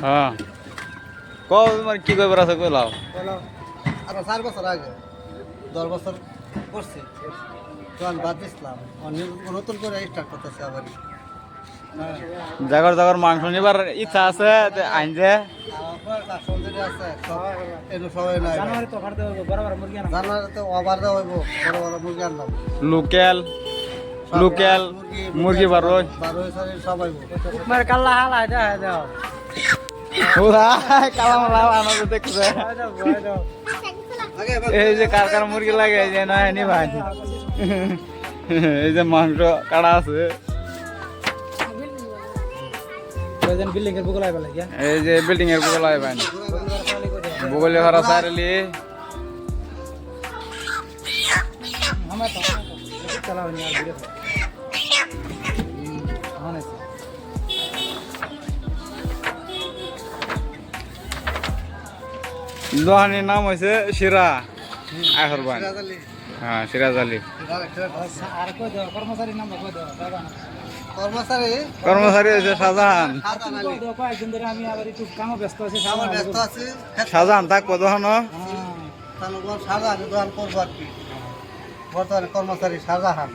হ্যাঁ তোমার কি কইবার আছে কইলাও? আরো 4 বছর আগে 10 বছর করছি তখন বাদ দিছিলাম নতুন করে স্টার্ট করতেছে আবার জাগর জাগর মাংস নিবার ইচ্ছা আছে আইন যে জানুয়ারিতে ওভার দেওয়া হইব বড় বড় মুরগি আনলাম লোকেল লোকেল মুরগি বারোই সব হইব কাল্লা হালা দাও পুরা কালামালা আনন্দ দেখছে এই যে কার কার মুরগি লাগে এই যে নয় নি ভাই এই যে মাংস কাটা আছে বিল্ডিং এর বুকলাই বলে কি এই যে বিল্ডিং এর বুকলাই ভাই বুকলে ভরা সারলি আমরা তো চালাও নি আর ভিডিও হনেছে দোহানির নাম হয়েছে সিরা আহরবান হ্যাঁ সিরাজ আলী আর কই দাও কর্মচারীর নাম কই দাও দাদা কর্মচারী হয়েছে শাহজাহান কয়েকদিন ধরে আমি আবার একটু কামে ব্যস্ত আছি শাহজাহান থাকবো দোহান শাহজাহান দোকান করবো আর কি বর্তমানে কর্মচারী শাহজাহান